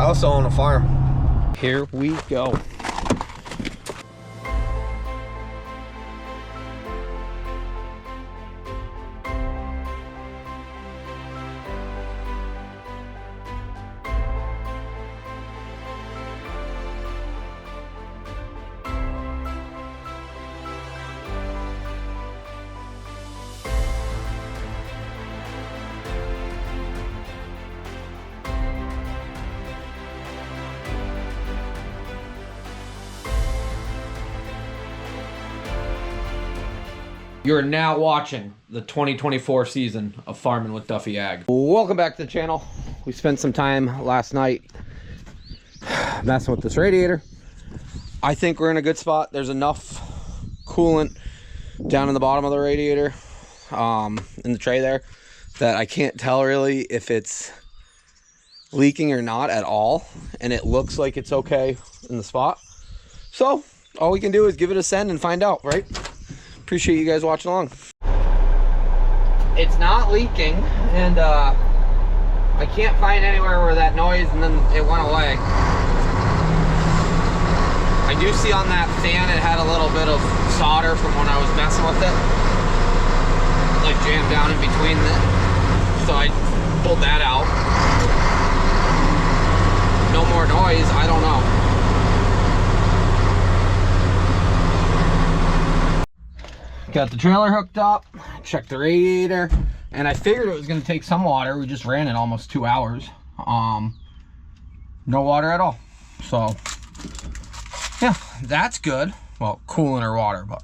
also own a farm. Here we go. You're now watching the 2024 season of Farming with Duffy Ag. Welcome back to the channel. We spent some time last night messing with this radiator. I think we're in a good spot. There's enough coolant down in the bottom of the radiator, in the tray there, that I can't tell really if it's leaking or not at all. And it looks like it's okay in the spot. So all we can do is give it a send and find out, right? Appreciate you guys watching along. It's not leaking, and I can't find anywhere where that noise and then it went away. I do see on that fan it had a little bit of solder from when I was messing with it, like jammed down in between it. So I pulled that out. No more noise, I don't know. Got the trailer hooked up, checked the radiator, and I figured it was going to take some water. We just ran it almost 2 hours. No water at all. So, yeah, that's good. Well, coolant or water, but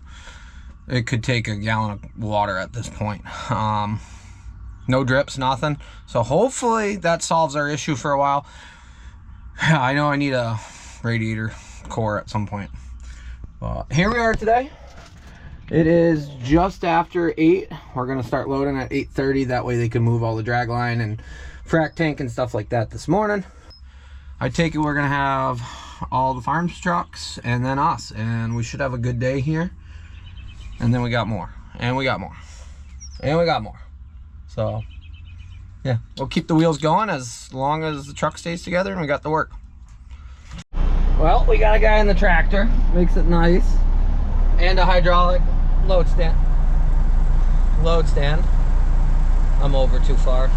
it could take a gallon of water at this point. No drips, nothing. So hopefully that solves our issue for a while. I know I need a radiator core at some point. But here we are today. It is just after 8. We're going to start loading at 8:30. That way they can move all the drag line and frac tank and stuff like that this morning. I take it we're going to have all the farms trucks and then us. And we should have a good day here. And then we got more. And we got more. And we got more. So, yeah. We'll keep the wheels going as long as the truck stays together and we got the work. Well, we got a guy in the tractor. Makes it nice. And a hydraulic load stand. I'm over too far.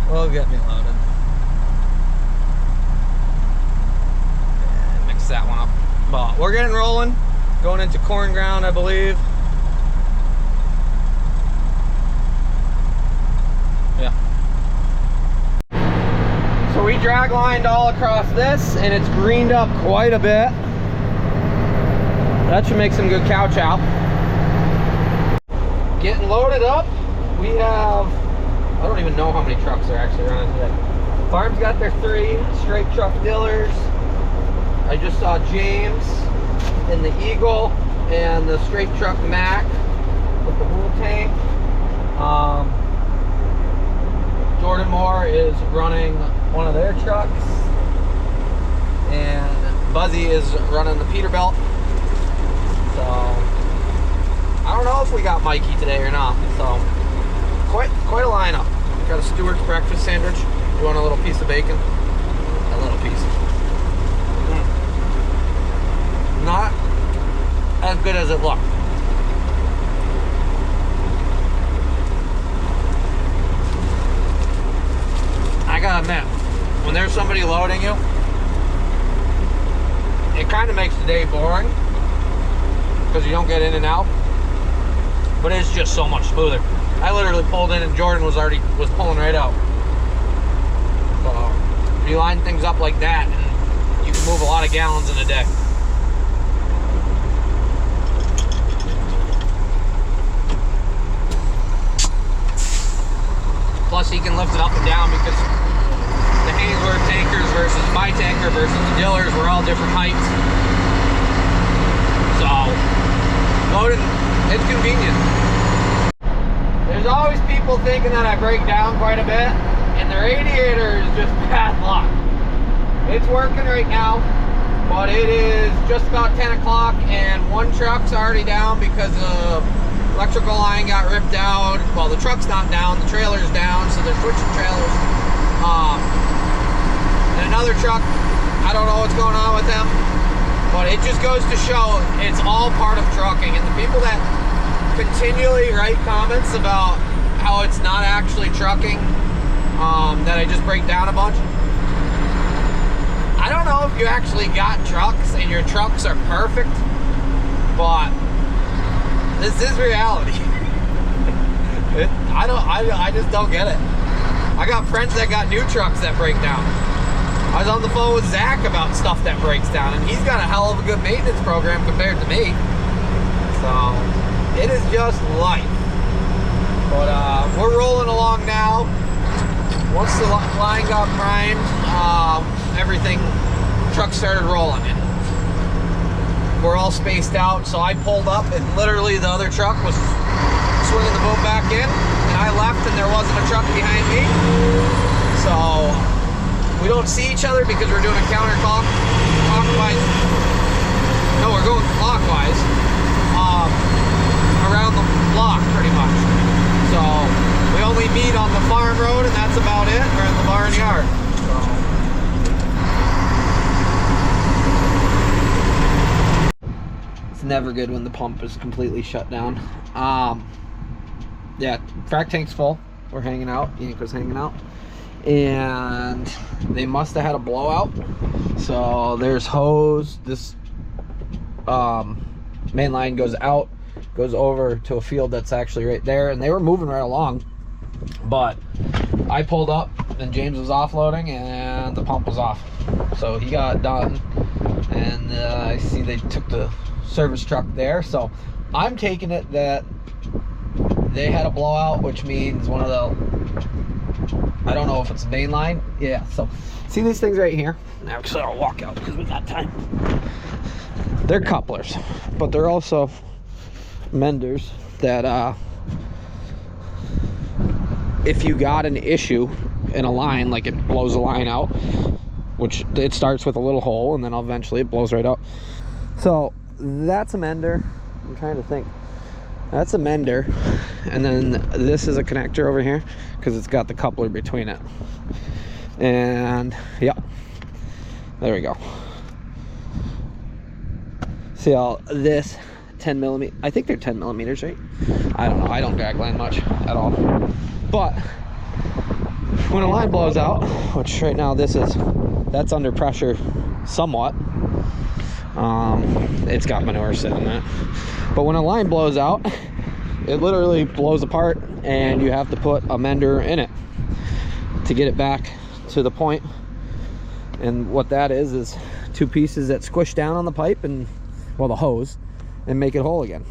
Well, get me loaded. And mix that one up. But we're getting rolling. Going into corn ground, I believe. Yeah. So we drag lined all across this, and it's greened up quite a bit. That should make some good cow chow. Getting loaded up. We have, I don't even know how many trucks are actually running today. Farm's got their 3 straight truck dillers. I just saw James in the Eagle and the straight truck Mac with the wool tank. Jordan Moore is running one of their trucks. And Buzzy is running the Peterbilt. So, I don't know if we got Mikey today or not. So, quite a lineup. Got a Stewart's breakfast sandwich. You want a little piece of bacon? A little piece. Not as good as it looked. I gotta admit, when there's somebody loading you, it kind of makes the day boring because you don't get in and out, but it's just so much smoother. I literally pulled in and Jordan was pulling right out. So you line things up like that and you can move a lot of gallons in a day. Plus he can lift it up and down because the Hainesworth tankers versus my tanker versus the dillers were all different heights. So, loading, it's convenient. There's always people thinking that I break down quite a bit, and the radiator is just bad luck. It's working right now, but it is just about 10 o'clock, and one truck's already down because the electrical line got ripped out. Well, the truck's not down, the trailer's down, so they're switching trailers. another truck, I don't know what's going on with them, but it just goes to show it's all part of trucking. And the people that continually write comments about how it's not actually trucking, that I just break down a bunch. I don't know if you actually got trucks and your trucks are perfect, but this is reality. I just don't get it. I got friends that got new trucks that break down. I was on the phone with Zach about stuff that breaks down, and he's got a hell of a good maintenance program compared to me. So it is just life. But we're rolling along now. Once the line got primed, everything, truck started rolling, and we're all spaced out. So I pulled up, and literally the other truck was swinging the boat back in, and I left, and there wasn't a truck behind me. So we don't see each other because we're doing a counterclockwise. No, we're going clockwise around the block, pretty much. So we only meet on the farm road, and that's about it, or in the barnyard. It's never good when the pump is completely shut down. Yeah, frac tank's full. We're hanging out. Yanko's hanging out. And they must have had a blowout. So there's hose. This main line goes out, goes over to a field that's actually right there, and they were moving right along, but I pulled up and James was offloading and the pump was off. So he got done, and I see they took the service truck there. So I'm taking it that they had a blowout, which means one of the, I don't know if it's main line. Yeah, so see these things right here? Actually, I'll walk out because we got time. They're couplers, but they're also menders that if you got an issue in a line, like it blows a line out, which it starts with a little hole and then eventually it blows right out. So that's a mender. I'm trying to think. That's a mender, and then this is a connector over here because it's got the coupler between it. And yeah, there we go. See how this 10 millimeter, I think they're 10 millimeters, right? I don't know, I don't drag line much at all. But when a line blows out, which right now that's under pressure somewhat. It's got manure sitting in it. But when a line blows out, it literally blows apart, and you have to put a mender in it to get it back to the point. And what that is two pieces that squish down on the pipe and, well, the hose, and make it whole again.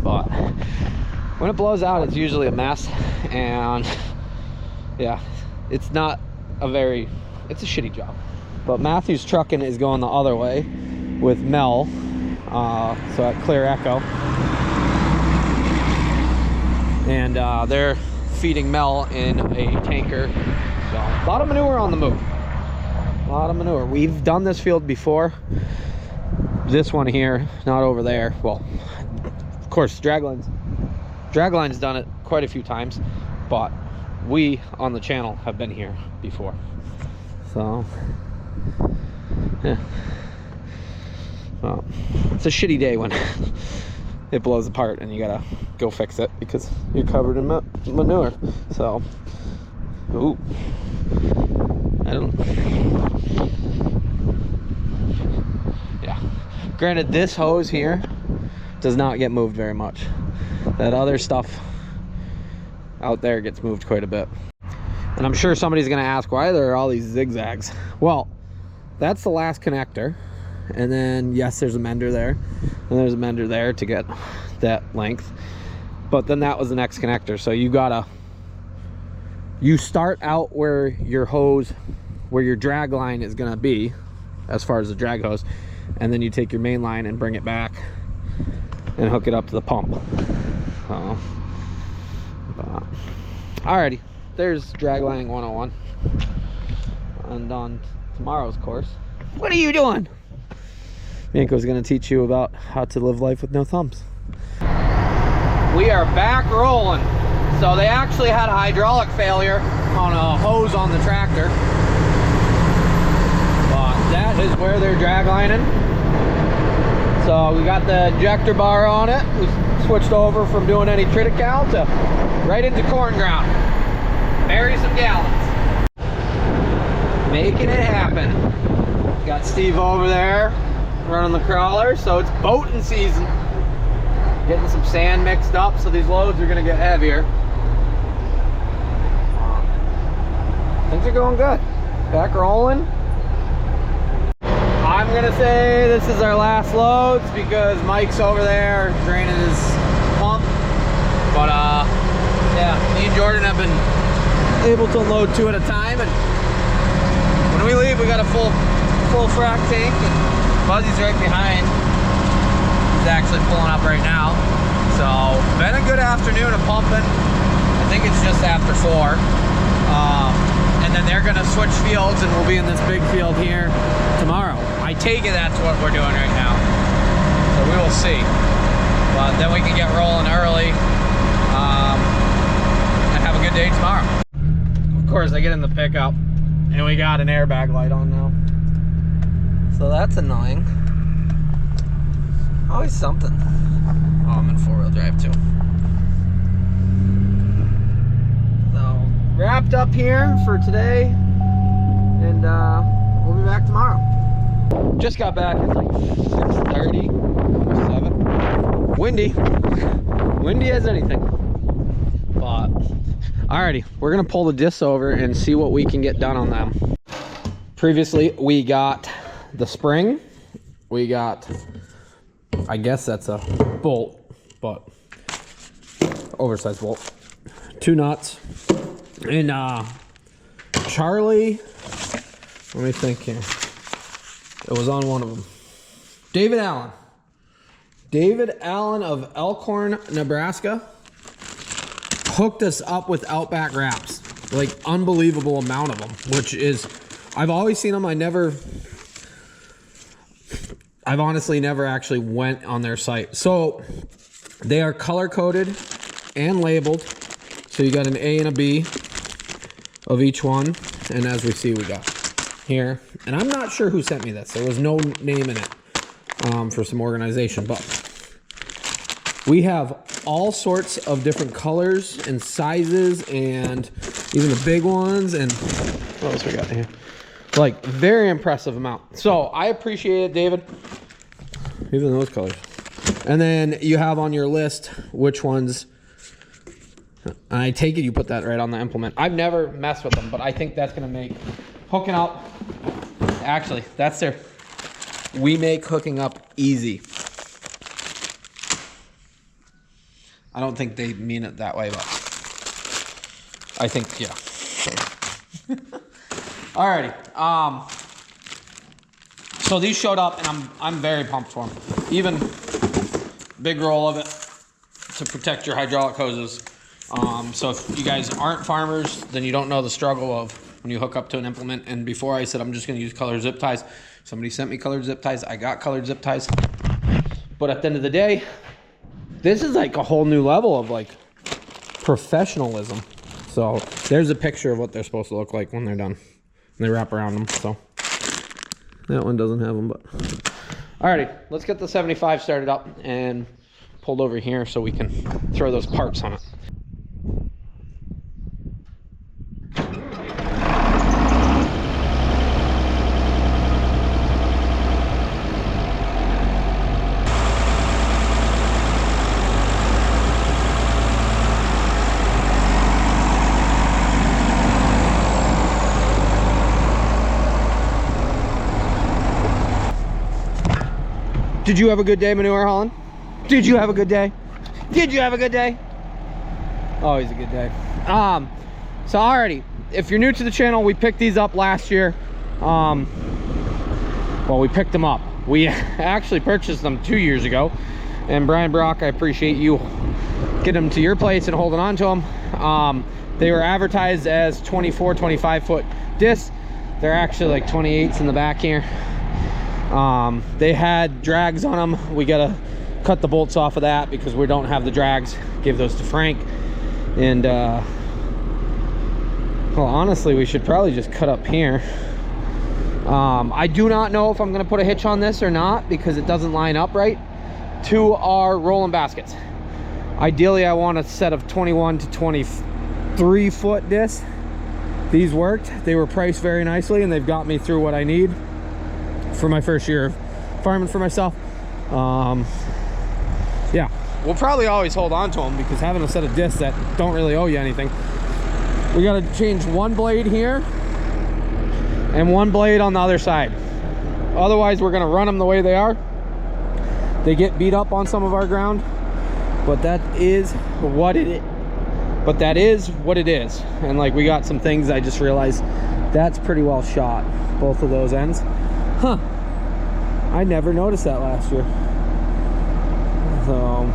But when it blows out, it's usually a mess, and yeah, it's not a very, it's a shitty job. But Matthew's trucking is going the other way with Mel, so at Clear Echo, and they're feeding Mel in a tanker. So a lot of manure on the move, a lot of manure. We've done this field before. This one here, not over there. Well, of course, Dragline's done it quite a few times, but we on the channel have been here before. So yeah, well, it's a shitty day when it blows apart and you gotta go fix it because you're covered in manure. So, ooh, I don't. Yeah. Granted, this hose here does not get moved very much. That other stuff out there gets moved quite a bit. And I'm sure somebody's gonna ask, why are there all these zigzags? Well, that's the last connector. And then, yes, there's a mender there. And there's a mender there to get that length. But then that was the next connector. So you start out where your hose, where your drag line is gonna be, as far as the drag hose. And then you take your main line and bring it back and hook it up to the pump. Alrighty, there's draglining 101. And on tomorrow's course, what are you doing? Yanko's gonna teach you about how to live life with no thumbs. We are back rolling. So they actually had a hydraulic failure on a hose on the tractor. that is where they're drag lining. So we got the ejector bar on it. We switched over from doing any triticale to right into corn ground. Bury some gallons. Making it happen. Got Steve over there running the crawler, so it's boating season. Getting some sand mixed up, so these loads are gonna get heavier. Things are going good. Back rolling. I'm gonna say this is our last loads because Mike's over there draining his pump. But yeah, me and Jordan have been able to load 2 at a time, and when we leave, we got a full frac tank, and Buzzy's right behind. He's actually pulling up right now. So been a good afternoon of pumping. I think it's just after 4. And then they're gonna switch fields, and we'll be in this big field here tomorrow. I take it that's what we're doing right now. So we will see. But then we can get rolling early and have a good day tomorrow. Of course, I get in the pickup, and we got an airbag light on now. So that's annoying. Always something. Oh, I'm in 4-wheel drive too. So, wrapped up here for today, and we'll be back tomorrow. Just got back. It's like 6:30, almost 7. Windy as anything. But alrighty, we're gonna pull the discs over and see what we can get done on them. Previously, we got the spring. We got, I guess that's a bolt, but oversized bolt. 2 nuts. And Charlie, let me think here. It was on one of them. David Allen of Elkhorn, Nebraska, hooked us up with Outback wraps. Like, unbelievable amount of them, which is, I've always seen them. I've honestly never actually went on their site. So they are color coded and labeled. So you got an A and a B of each one. And as we see, we got here. And I'm not sure who sent me this. There was no name in it for some organization. But we have all sorts of different colors and sizes, and even the big ones. And what else we got here? Like, very impressive amount. So I appreciate it, David. Even those colors. And then you have on your list which ones. I take it you put that right on the implement. I've never messed with them, but I think that's gonna make hooking up, actually, that's their, we make hooking up easy. I don't think they mean it that way, but I think, yeah. Alrighty, so these showed up, and I'm very pumped for them. Even big roll of it to protect your hydraulic hoses. So if you guys aren't farmers, then you don't know the struggle of when you hook up to an implement. And before I said I'm just going to use colored zip ties, somebody sent me colored zip ties. I got colored zip ties. But at the end of the day, this is like a whole new level of like professionalism. So there's a picture of what they're supposed to look like when they're done. And they wrap around them. So that one doesn't have them, but alrighty, let's get the 75 started up and pulled over here so we can throw those parts on it. Did you have a good day manure hauling? Did you have a good day? Did you have a good day? Always a good day. So alrighty, if you're new to the channel, we picked these up last year. Well, we picked them up. We actually purchased them 2 years ago. And Brian Brock, I appreciate you getting them to your place and holding on to them. They were advertised as 24, 25 foot discs. They're actually like 28s in the back here. They had drags on them. We gotta cut the bolts off of that because we don't have the drags. Give those to Frank. And well, honestly, we should probably just cut up here. I do not know if I'm going to put a hitch on this or not because it doesn't line up right to our rolling baskets. Ideally, I want a set of 21 to 23 foot discs. These worked. They were priced very nicely, and they've got me through what I need for my first year of farming for myself. Yeah, we'll probably always hold on to them because having a set of discs that don't really owe you anything. We got to change one blade here and one blade on the other side. Otherwise, we're going to run them the way they are. They get beat up on some of our ground, but that is what it is. But that is what it is. And like, we got some things I just realized that's pretty well shot, both of those ends. Huh, I never noticed that last year. So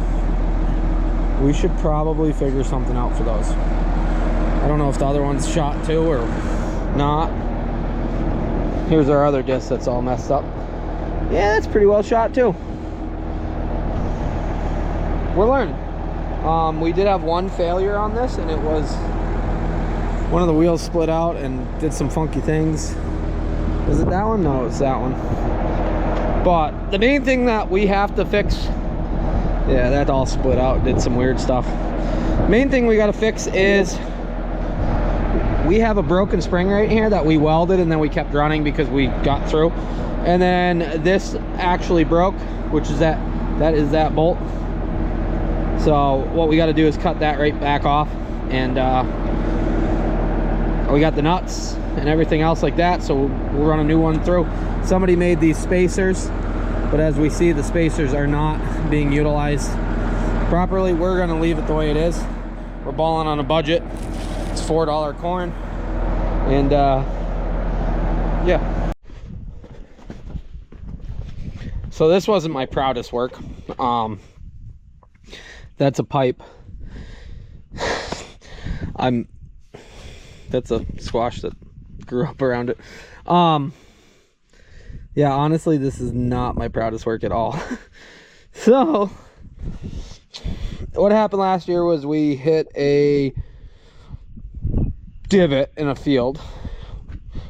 we should probably figure something out for those. I don't know if the other one's shot too or not. Here's our other disc that's all messed up. Yeah, that's pretty well shot too. We're learning. We did have one failure on this, and it was one of the wheels split out and did some funky things. Was it that one? No, it's that one. But the main thing that we have to fix, yeah, that all split out, did some weird stuff. Main thing we got to fix is we have a broken spring right here that we welded and then we kept running because we got through. And then this actually broke, which is that is that bolt. So what we got to do is cut that right back off, and we got the nuts and everything else like that, so we'll run a new one through. Somebody made these spacers, but as we see, the spacers are not being utilized properly. We're going to leave it the way it is. We're balling on a budget. It's $4 corn, and yeah. So this wasn't my proudest work. That's a pipe. That's a squash that grew up around it. Yeah, honestly, this is not my proudest work at all. So what happened last year was we hit a divot in a field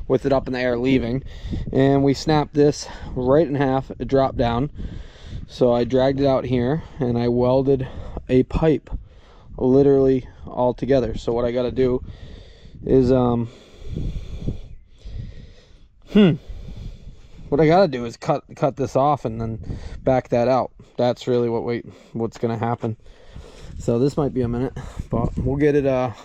with it up in the air leaving, and we snapped this right in half. It dropped down, so I dragged it out here and I welded a pipe literally all together. So what I got to do is what I got to do is cut this off and then back that out. That's really what's gonna happen. So this might be a minute, but we'll get it out.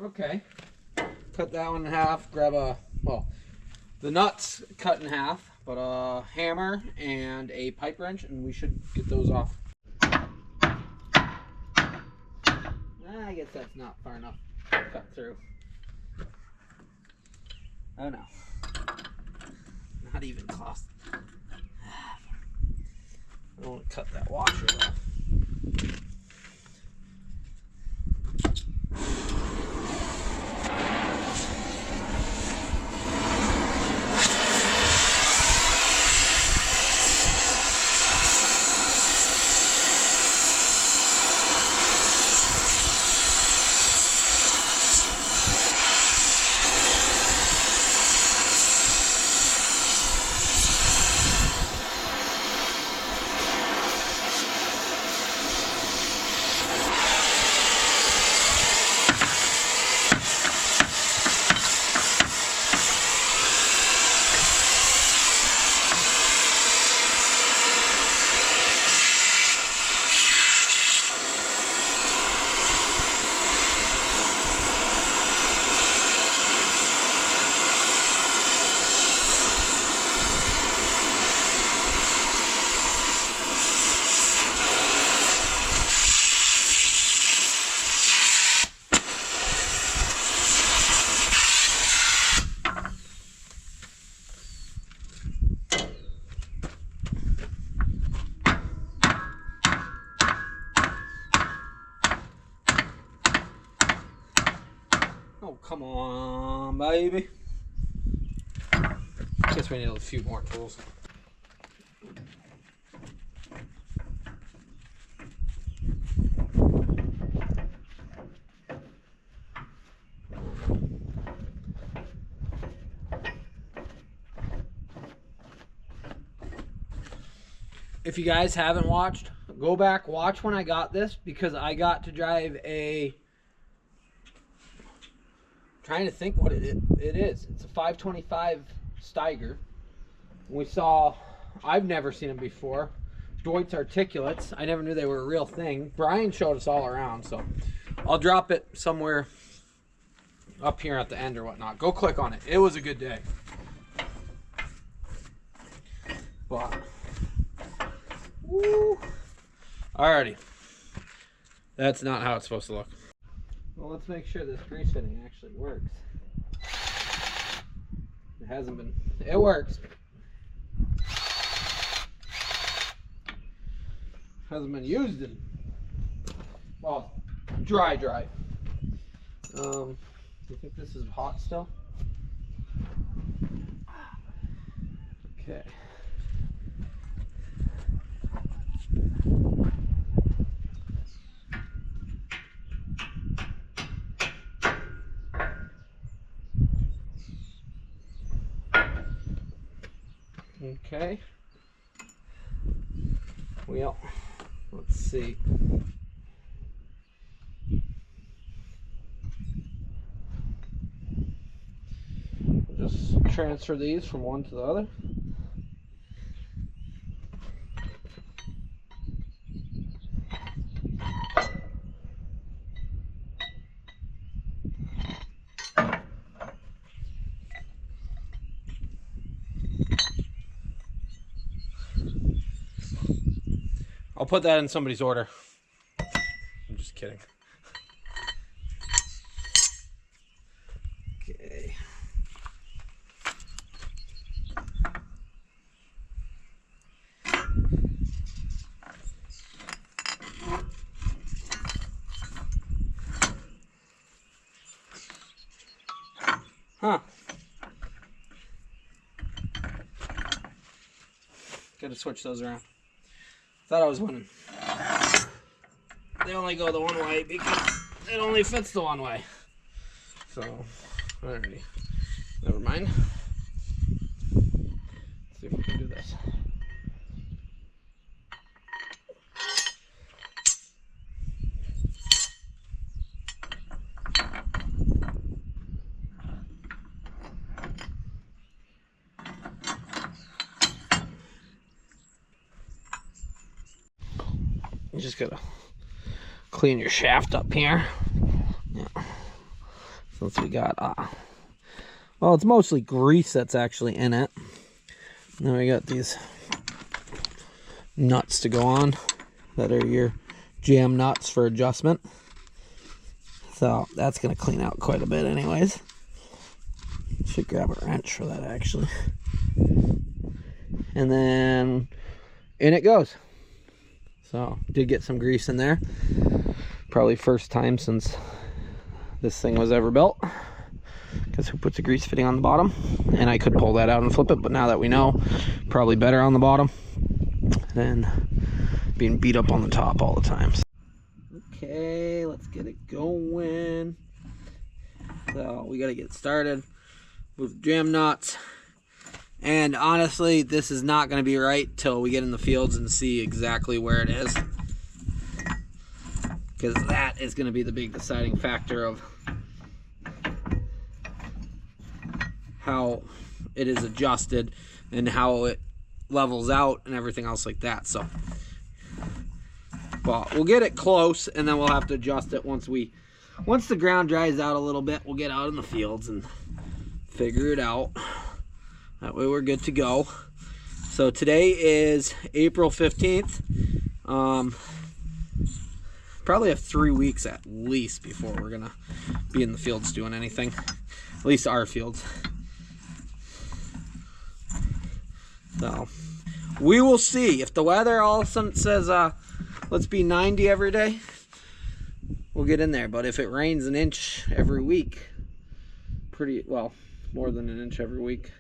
Okay, cut that one in half. Grab the nuts cut in half, but a hammer and a pipe wrench, and we should get those off. I guess that's not far enough to cut through. Oh no, not even close. I don't want to cut that washer off. Oh, come on, baby. Guess we need a few more tools. if you guys haven't watched, go back, watch when I got this, because I got to drive a, trying to think what it is. It's a 525 Steiger. We saw, I've never seen them before, Deutz Articulates. I never knew they were a real thing. Brian showed us all around, so I'll drop it somewhere up here at the end or whatnot. Go click on it. It was a good day. But, woo. Alrighty. That's not how it's supposed to look. Well, let's make sure this grease fitting actually works. It hasn't been, it works. Hasn't been used in, well, dry. Do you think this is hot still? Okay. Okay. Well, let's see. We'll just transfer these from one to the other. I'll put that in somebody's order. I'm just kidding. Okay. Huh. Gotta switch those around. Thought I was winning. They only go the one way because it only fits the one way. So, alrighty. Never mind. Let's see if we can do this. You just gotta clean your shaft up here. Yeah. Since we got, well, it's mostly grease that's actually in it. Then we got these nuts to go on that are your jam nuts for adjustment. So that's gonna clean out quite a bit anyways. Should grab a wrench for that actually. And then in it goes. So, did get some grease in there. Probably first time since this thing was ever built. Because who puts a grease fitting on the bottom? And I could pull that out and flip it, but now that we know, probably better on the bottom than being beat up on the top all the time. Okay, let's get it going. So, we gotta get started with jam nuts. And honestly, this is not going to be right till we get in the fields and see exactly where it is. Because that is going to be the big deciding factor of how it is adjusted and how it levels out and everything else like that. So, but we'll get it close and then we'll have to adjust it once the ground dries out a little bit. We'll get out in the fields and figure it out. That way we're good to go. So today is April 15th. Probably have 3 weeks at least before we're gonna be in the fields doing anything. At least our fields. So we will see. If the weather all of a sudden says let's be 90 every day, we'll get in there. But if it rains an inch every week, pretty well, more than an inch every week,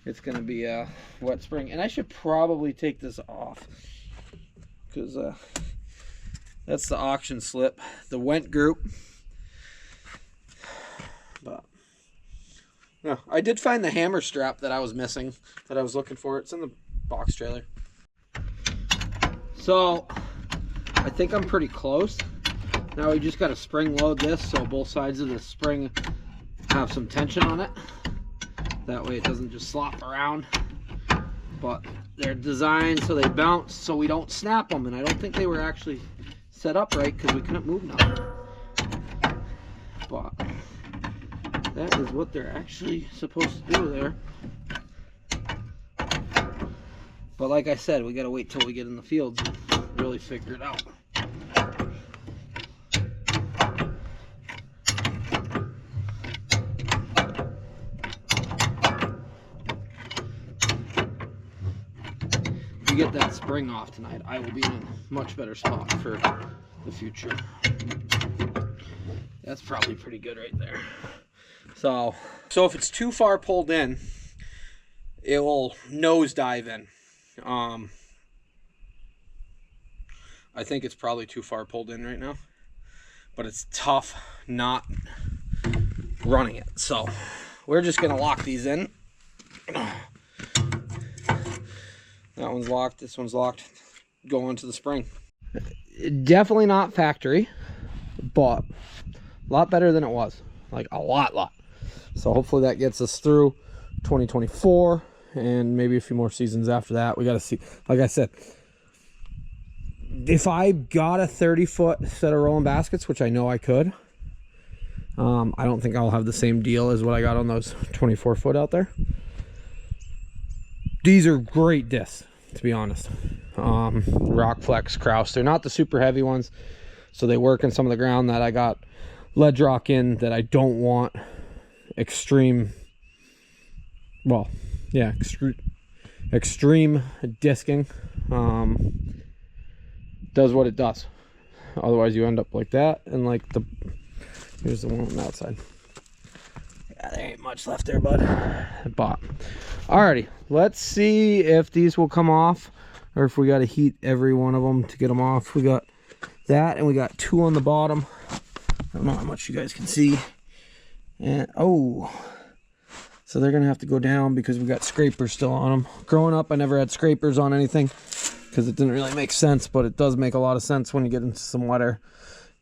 it's going to be a wet spring. And I should probably take this off because that's the auction slip, the Went group. But yeah, I did find the hammer strap that I was missing, that I was looking for. It's in the box trailer. So I think I'm pretty close. Now we just got to spring load this so both sides of the spring have some tension on it. That way it doesn't just slop around. But they're designed so they bounce so we don't snap them, and I don't think they were actually set up right because we couldn't move nothing. But that is what they're actually supposed to do there. But like I said, we gotta wait till we get in the fields and really figure it out. If we get that spring off tonight, I will be in a much better spot for the future. That's probably pretty good right there. So if it's too far pulled in, it will nosedive in. I think it's probably too far pulled in right now, but it's tough not running it. So we're just gonna lock these in. That one's locked, this one's locked. Go into the spring. Definitely not factory, but a lot better than it was. Like a lot. So hopefully that gets us through 2024 and maybe a few more seasons after that. We got to see. Like I said, if I got a 30-foot set of rolling baskets, which I know I could, I don't think I'll have the same deal as what I got on those 24-foot out there. These are great discs, to be honest. Rockflex, Kraus. They're not the super heavy ones, so they work in some of the ground that I got ledge rock in that I don't want extreme, well, yeah, extreme disking. Does what it does. Otherwise you end up like that, and like here's the one on the outside. Yeah, there ain't much left there, bud. But alrighty, let's see if these will come off, or if we got to heat every one of them to get them off. We got that, and we got two on the bottom. I don't know how much you guys can see. And oh, so they're gonna have to go down because we got scrapers still on them. Growing up, I never had scrapers on anything because it didn't really make sense, but it does make a lot of sense when you get into some wetter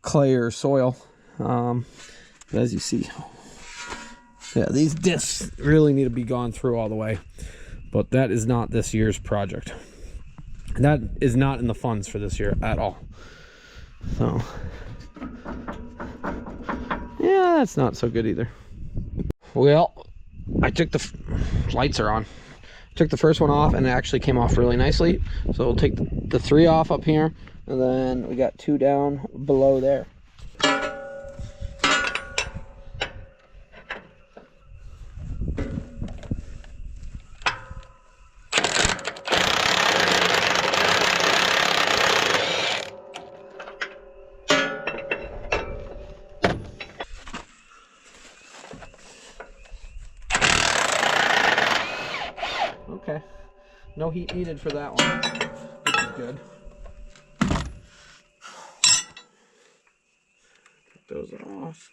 clay or soil. But as you see, yeah, these discs really need to be gone through all the way, but that is not this year's project. That is not in the funds for this year at all. So yeah, that's not so good either. Well, I took the lights are on. Took the first one off and it actually came off really nicely. So we'll take the three off up here, and then we got two down below there. Okay, no heat needed for that one, which is good. Get those off.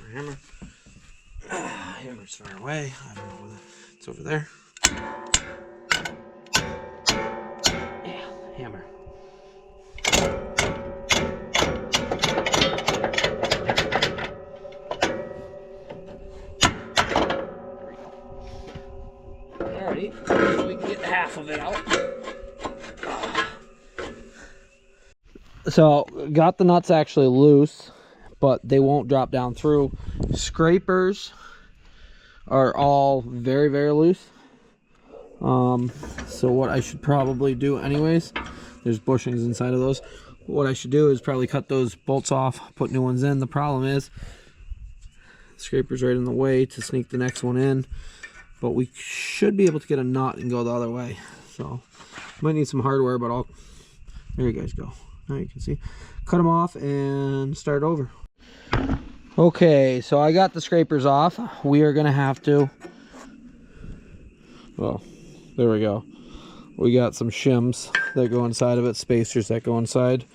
Hammer. Hammer's far away. I don't know whether it's over there. Hammer. There we go. Alrighty, so we can get half of it out. So got the nuts actually loose, but they won't drop down through. Scrapers are all very, very loose. So what I should probably do anyways, there's bushings inside of those. What I should do is probably cut those bolts off, put new ones in. The problem is the scraper's right in the way to sneak the next one in, but we should be able to get a nut and go the other way. So might need some hardware, but there you guys go. Now you can see, cut them off and start over. Okay, so I got the scrapers off. We are gonna have to, well, there we go. We got some shims that go inside of it, spacers that go inside.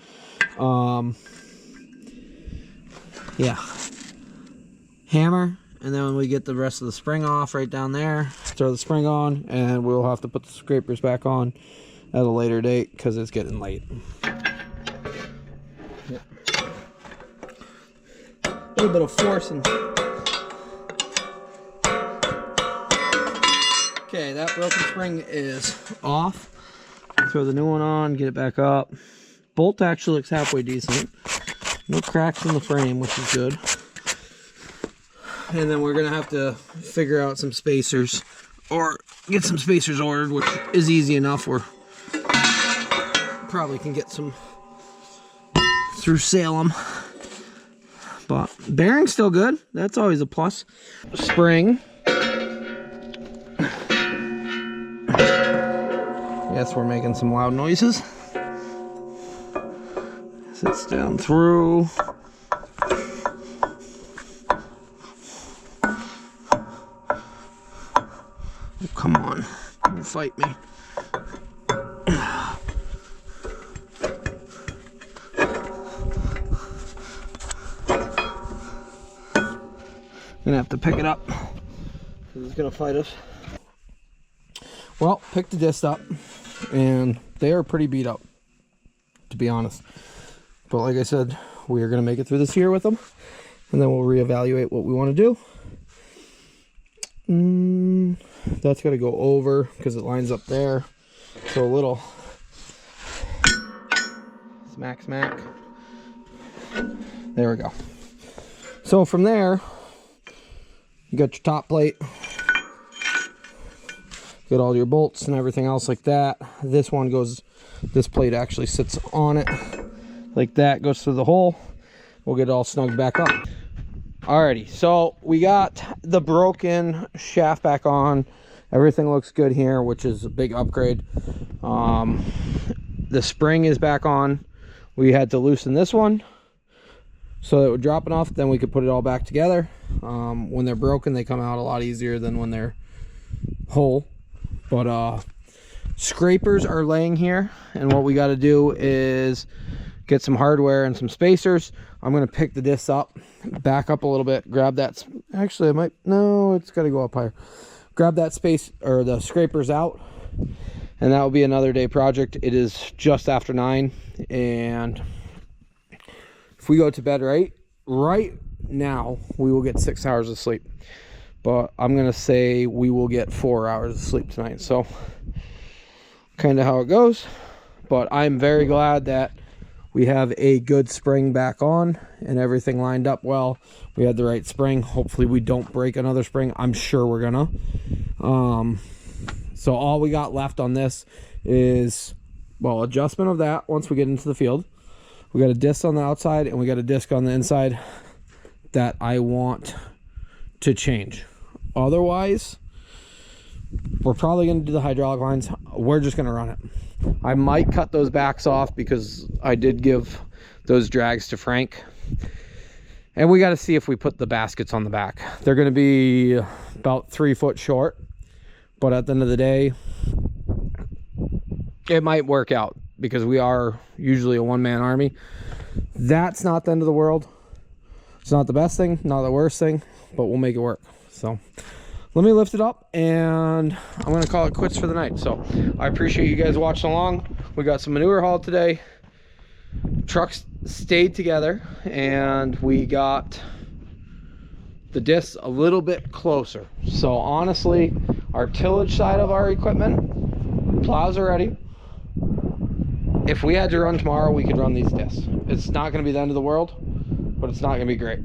Yeah. Hammer, and then when we get the rest of the spring off right down there, throw the spring on, and we'll have to put the scrapers back on at a later date because it's getting late. Yeah. A little bit of force and... Okay, that broken spring is off. Throw the new one on, get it back up. Bolt actually looks halfway decent. No cracks in the frame, which is good. And then we're gonna have to figure out some spacers, or get some spacers ordered, which is easy enough. We're probably can get some through Salem. But bearing's still good. That's always a plus. Spring. Yes, we're making some loud noises. Sits down through. Oh, come on, don't fight me. Gonna have to pick it up because it's gonna fight us. Well, picked the disc up, and they are pretty beat up, to be honest. But like I said, we are gonna make it through this year with them, and then we'll reevaluate what we want to do. That's got to go over because it lines up there. So a little smack, smack. There we go. So from there, you got your top plate. Got all your bolts and everything else like that. This one goes, this plate actually sits on it like that, goes through the hole. We'll get it all snugged back up. Alrighty, so we got the broken shaft back on. Everything looks good here, which is a big upgrade. The spring is back on. We had to loosen this one so that it would drop it off, then we could put it all back together. When they're broken, they come out a lot easier than when they're whole. But scrapers are laying here, and what we got to do is get some hardware and some spacers. I'm going to pick the disc up, back up a little bit, grab that. Actually, I might, no, it's got to go up higher. Grab that space or the scrapers out, and that will be another day project. It is just after 9, and if we go to bed right now, we will get 6 hours of sleep. But I'm going to say we will get 4 hours of sleep tonight. So kind of how it goes. But I'm very glad that we have a good spring back on and everything lined up well. We had the right spring. Hopefully we don't break another spring. I'm sure we're gonna. So all we got left on this is, well, adjustment of that once we get into the field. We got a disc on the outside and we got a disc on the inside that I want to change. Otherwise, we're probably going to do the hydraulic lines. We're just going to run it. I might cut those backs off because I did give those drags to Frank. And we got to see if we put the baskets on the back. They're going to be about 3 foot short. But at the end of the day, it might work out because we are usually a one-man army. That's not the end of the world. It's not the best thing, not the worst thing, but we'll make it work. So let me lift it up and I'm going to call it quits for the night. So I appreciate you guys watching along. We got some manure hauled today. Trucks stayed together and we got the discs a little bit closer. So honestly, our tillage side of our equipment, plows are ready. If we had to run tomorrow, we could run these discs. It's not going to be the end of the world, but it's not going to be great.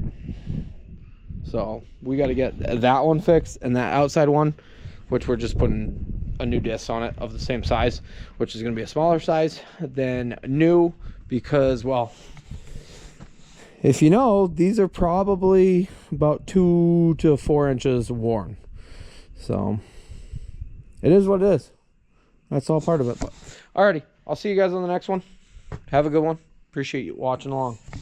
So we got to get that one fixed and that outside one, which we're just putting a new disc on it of the same size, which is going to be a smaller size than new because, well, if you know, these are probably about 2 to 4 inches worn. So it is what it is. That's all part of it. But alrighty, I'll see you guys on the next one. Have a good one. Appreciate you watching along.